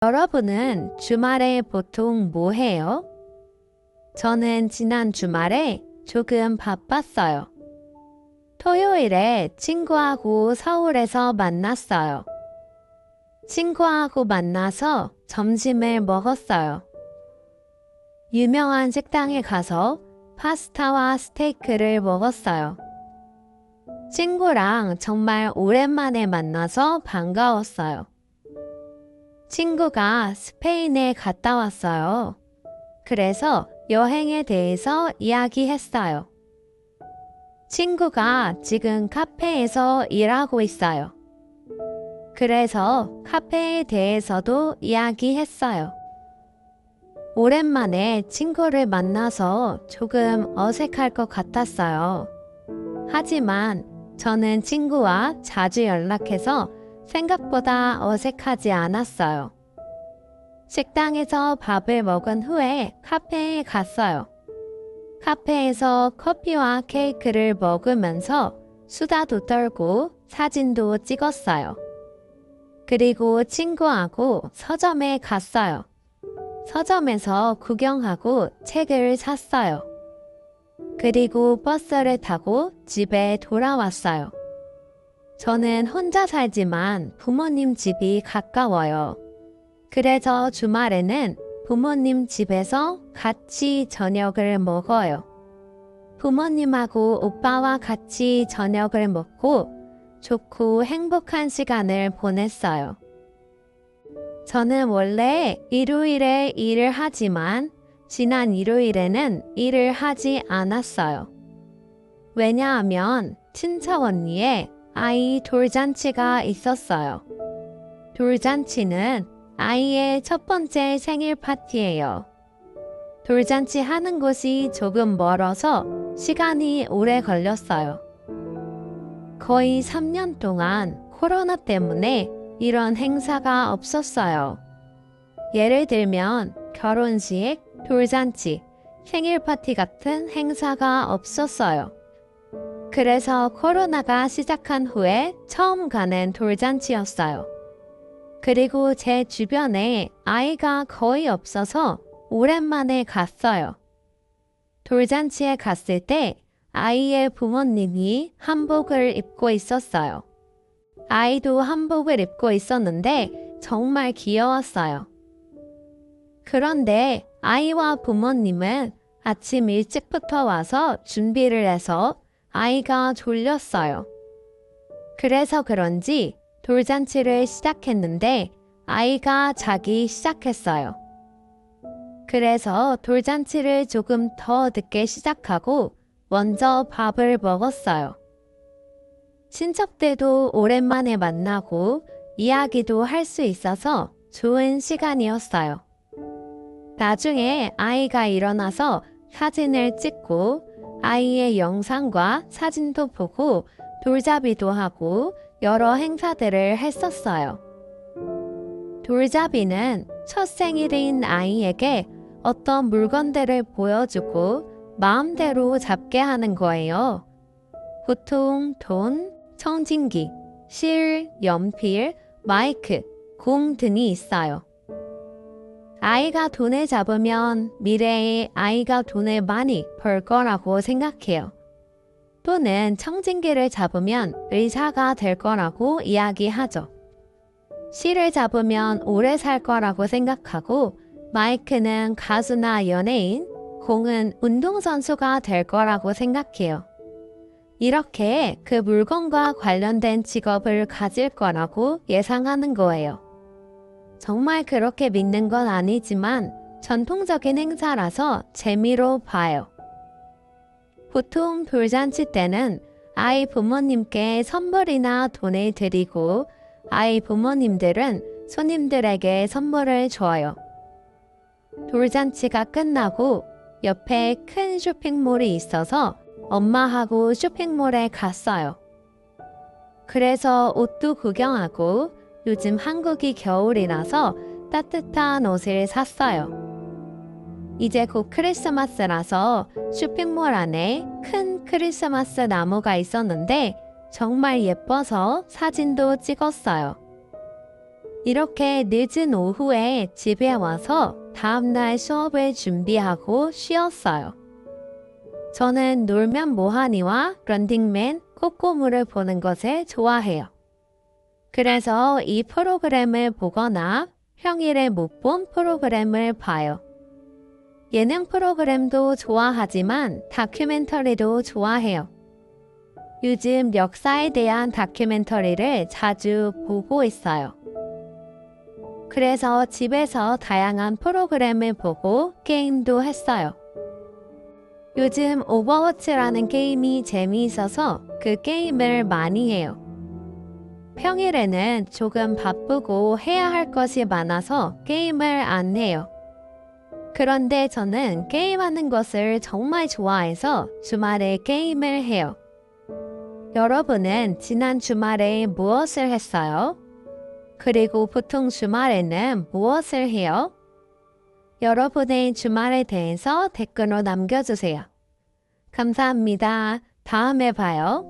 여러분은 주말에 보통 뭐 해요? 저는 지난 주말에 조금 바빴어요. 토요일에 친구하고 서울에서 만났어요. 친구하고 만나서 점심을 먹었어요. 유명한 식당에 가서 파스타와 스테이크를 먹었어요. 친구랑 정말 오랜만에 만나서 반가웠어요. 친구가 스페인에 갔다 왔어요. 그래서 여행에 대해서 이야기했어요. 친구가 지금 카페에서 일하고 있어요. 그래서 카페에 대해서도 이야기했어요. 오랜만에 친구를 만나서 조금 어색할 것 같았어요. 하지만 저는 친구와 자주 연락해서 생각보다 어색하지 않았어요. 식당에서 밥을 먹은 후에 카페에 갔어요. 카페에서 커피와 케이크를 먹으면서 수다도 떨고 사진도 찍었어요. 그리고 친구하고 서점에 갔어요. 서점에서 구경하고 책을 샀어요. 그리고 버스를 타고 집에 돌아왔어요. 저는 혼자 살지만 부모님 집이 가까워요. 그래서 주말에는 부모님 집에서 같이 저녁을 먹어요. 부모님하고 오빠와 같이 저녁을 먹고 좋고 행복한 시간을 보냈어요. 저는 원래 일요일에 일을 하지만 지난 일요일에는 일을 하지 않았어요. 왜냐하면 친척 언니의 아이 돌잔치가 있었어요. 돌잔치는 아이의 첫 번째 생일 파티예요. 돌잔치 하는 곳이 조금 멀어서 시간이 오래 걸렸어요. 거의 3년 동안 코로나 때문에 이런 행사가 없었어요. 예를 들면 결혼식, 돌잔치, 생일 파티 같은 행사가 없었어요. 그래서 코로나가 시작한 후에 처음 가는 돌잔치였어요. 그리고 제 주변에 아이가 거의 없어서 오랜만에 갔어요. 돌잔치에 갔을 때 아이의 부모님이 한복을 입고 있었어요. 아이도 한복을 입고 있었는데 정말 귀여웠어요. 그런데 아이와 부모님은 아침 일찍부터 와서 준비를 해서 아이가 졸렸어요. 그래서 그런지 돌잔치를 시작했는데 아이가 자기 시작했어요. 그래서 돌잔치를 조금 더 늦게 시작하고 먼저 밥을 먹었어요. 친척들도 오랜만에 만나고 이야기도 할 수 있어서 좋은 시간이었어요. 나중에 아이가 일어나서 사진을 찍고 아이의 영상과 사진도 보고 돌잡이도 하고 여러 행사들을 했었어요. 돌잡이는 첫 생일인 아이에게 어떤 물건들을 보여주고 마음대로 잡게 하는 거예요. 보통 돈, 청진기, 실, 연필, 마이크, 공 등이 있어요. 아이가 돈을 잡으면 미래에 아이가 돈을 많이 벌 거라고 생각해요. 또는 청진기를 잡으면 의사가 될 거라고 이야기하죠. 실을 잡으면 오래 살 거라고 생각하고 마이크는 가수나 연예인, 공은 운동선수가 될 거라고 생각해요. 이렇게 그 물건과 관련된 직업을 가질 거라고 예상하는 거예요. 정말 그렇게 믿는 건 아니지만 전통적인 행사라서 재미로 봐요. 보통 돌잔치 때는 아이 부모님께 선물이나 돈을 드리고 아이 부모님들은 손님들에게 선물을 줘요. 돌잔치가 끝나고 옆에 큰 쇼핑몰이 있어서 엄마하고 쇼핑몰에 갔어요. 그래서 옷도 구경하고 요즘 한국이 겨울이라서 따뜻한 옷을 샀어요. 이제 곧 크리스마스라서 쇼핑몰 안에 큰 크리스마스 나무가 있었는데 정말 예뻐서 사진도 찍었어요. 이렇게 늦은 오후에 집에 와서 다음날 수업을 준비하고 쉬었어요. 저는 놀면 뭐하니와 런닝맨, 꼬꼬무를 보는 것을 좋아해요. 그래서 이 프로그램을 보거나 평일에 못 본 프로그램을 봐요. 예능 프로그램도 좋아하지만 다큐멘터리도 좋아해요. 요즘 역사에 대한 다큐멘터리를 자주 보고 있어요. 그래서 집에서 다양한 프로그램을 보고 게임도 했어요. 요즘 오버워치라는 게임이 재미있어서 그 게임을 많이 해요. 평일에는 조금 바쁘고 해야 할 것이 많아서 게임을 안 해요. 그런데 저는 게임하는 것을 정말 좋아해서 주말에 게임을 해요. 여러분은 지난 주말에 무엇을 했어요? 그리고 보통 주말에는 무엇을 해요? 여러분의 주말에 대해서 댓글로 남겨주세요. 감사합니다. 다음에 봐요.